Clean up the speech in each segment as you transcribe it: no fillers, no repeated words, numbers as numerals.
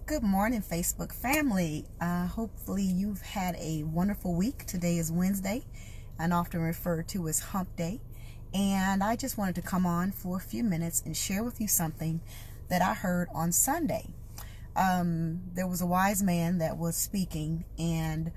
Good morning, Facebook family. Hopefully you've had a wonderful week. Today is Wednesday and often referred to as Hump Day. And I just wanted to come on for a few minutes and share with you something that I heard on Sunday. There was a wise man that was speaking, and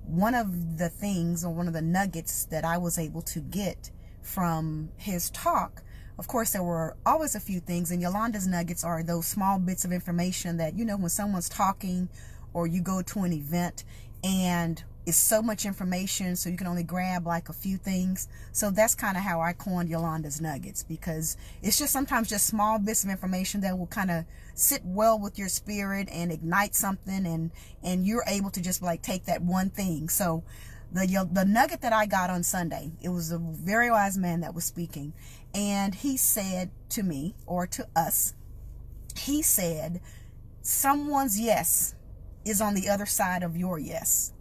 one of the things, or one of the nuggets that I was able to get from his talk, of course, there were always a few things, and Yolanda's nuggets are those small bits of information that, when someone's talking or you go to an event and it's so much information, so you can only grab like a few things. So that's kind of how I coined Yolanda's nuggets, because it's just sometimes just small bits of information that will kind of sit well with your spirit and ignite something, and you're able to just like take that one thing. So the nugget that I got on Sunday, it was a very wise man that was speaking, and he said to me, or to us, he said, someone's yes is on the other side of your yes.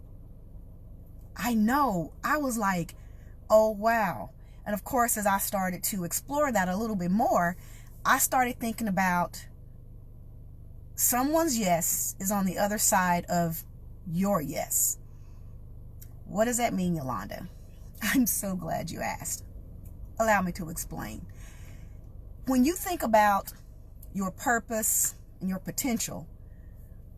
I know. I was like, oh, wow. And of course, as I started to explore that a little bit more, I started thinking about someone's yes is on the other side of your yes. What does that mean, Yolanda? I'm so glad you asked. Allow me to explain. When you think about your purpose and your potential,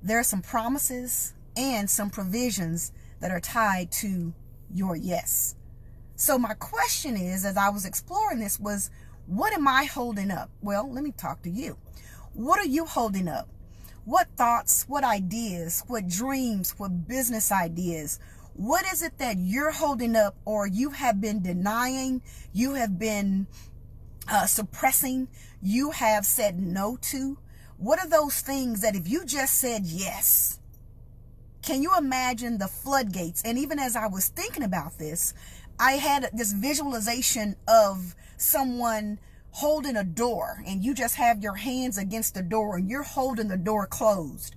there are some promises and some provisions that are tied to your yes. So my question is, as I was exploring this, was, what am I holding up? Well, let me talk to you. What are you holding up? What thoughts, what ideas, what dreams, what business ideas? What is it that you're holding up, or you have been denying, you have been suppressing, you have said no to? What are those things that if you just said yes? Can you imagine the floodgates? And even as I was thinking about this, I had this visualization of someone holding a door, and you just have your hands against the door and you're holding the door closed.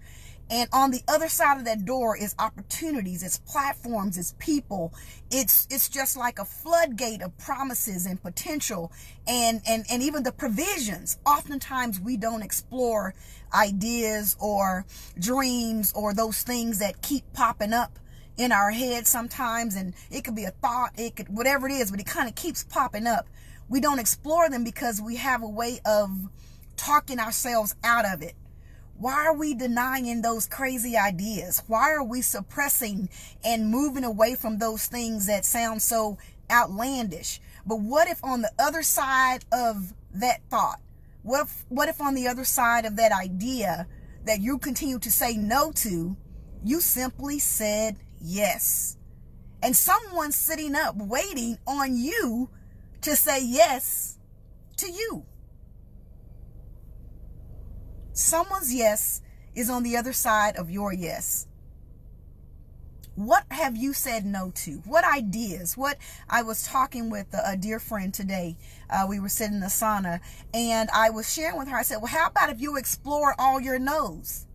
And on the other side of that door is opportunities, it's platforms, it's people. It's just like a floodgate of promises and potential, and even the provisions. Oftentimes we don't explore ideas or dreams or those things that keep popping up in our head sometimes. And it could be a thought, it could, whatever it is, but it kind of keeps popping up. We don't explore them because we have a way of talking ourselves out of it. Why are we denying those crazy ideas? Why are we suppressing and moving away from those things that sound so outlandish? But what if on the other side of that thought, what if on the other side of that idea that you continue to say no to, you simply said yes? And someone's sitting up waiting on you to say yes to you. Someone's yes is on the other side of your yes. What have you said no to? What ideas? What I was talking with a dear friend today. We were sitting in the sauna, and I was sharing with her. I said, well, how about if you explore all your no's?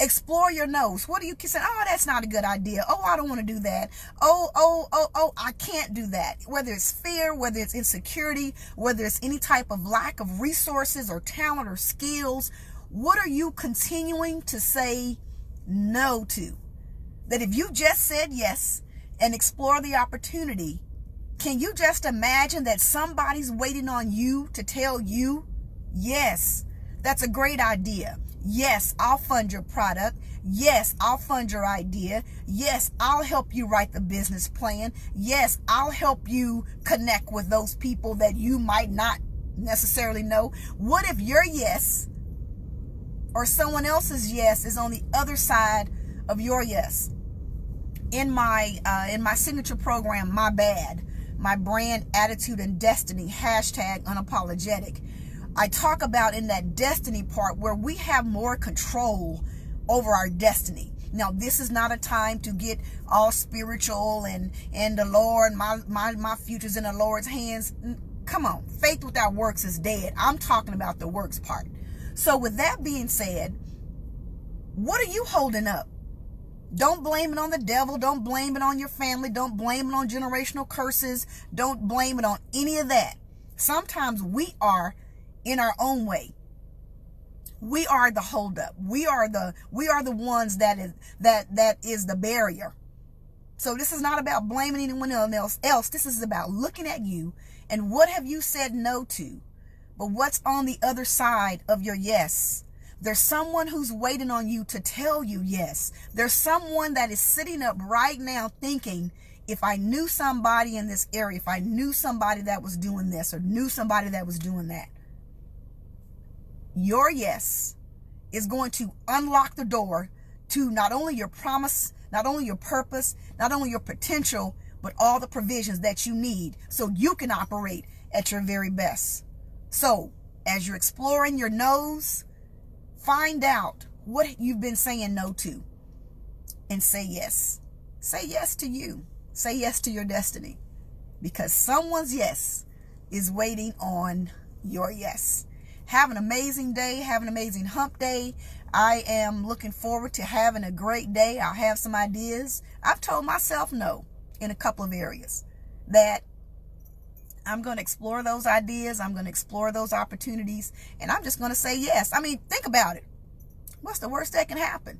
Explore your no's. What do you say? Oh, that's not a good idea. Oh, I don't want to do that. Oh, I can't do that. Whether it's fear, whether it's insecurity, whether it's any type of lack of resources or talent or skills, what are you continuing to say no to? That if you just said yes and explore the opportunity, can you just imagine that somebody's waiting on you to tell you, yes, that's a great idea. Yes, I'll fund your product. Yes, I'll fund your idea. Yes, I'll help you write the business plan. Yes, I'll help you connect with those people that you might not necessarily know. What if your yes or someone else's yes is on the other side of your yes? In my signature program, My Bad, my brand, attitude, and destiny, #unapologetic. I talk about in that destiny part where we have more control over our destiny. Now, this is not a time to get all spiritual and the Lord, my future's in the Lord's hands. Come on, faith without works is dead. I'm talking about the works part. So with that being said, what are you holding up? Don't blame it on the devil. Don't blame it on your family. Don't blame it on generational curses. Don't blame it on any of that. Sometimes we are in our own way. We are the holdup. We are the ones that is the barrier. So this is not about blaming anyone else. This is about looking at you and what have you said no to. But what's on the other side of your yes? There's someone who's waiting on you to tell you yes. There's someone that is sitting up right now thinking, if I knew somebody in this area, if I knew somebody that was doing this or knew somebody that was doing that. Your yes is going to unlock the door to not only your promise, not only your purpose, not only your potential, but all the provisions that you need so you can operate at your very best. So as you're exploring your no's, find out what you've been saying no to and say yes. Say yes to you. Say yes to your destiny, because someone's yes is waiting on your yes. Have an amazing day. Have an amazing hump day. I am looking forward to having a great day. I'll have some ideas. I've told myself no in a couple of areas that I'm going to explore those ideas. I'm going to explore those opportunities, and I'm just going to say yes. I mean, think about it. What's the worst that can happen?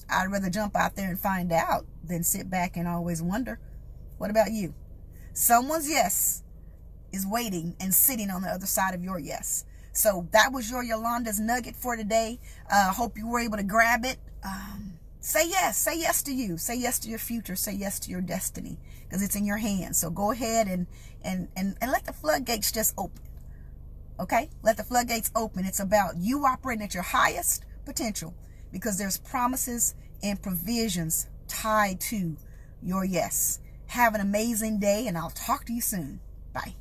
I'd rather jump out there and find out than sit back and always wonder. What about you? Someone's yes is waiting and sitting on the other side of your yes. So that was your Yolanda's nugget for today. Hope you were able to grab it. Say yes. Say yes to you. Say yes to your future. Say yes to your destiny, because it's in your hands. So go ahead and let the floodgates just open. Okay? Let the floodgates open. It's about you operating at your highest potential, because there's promises and provisions tied to your yes. Have an amazing day, and I'll talk to you soon. Bye.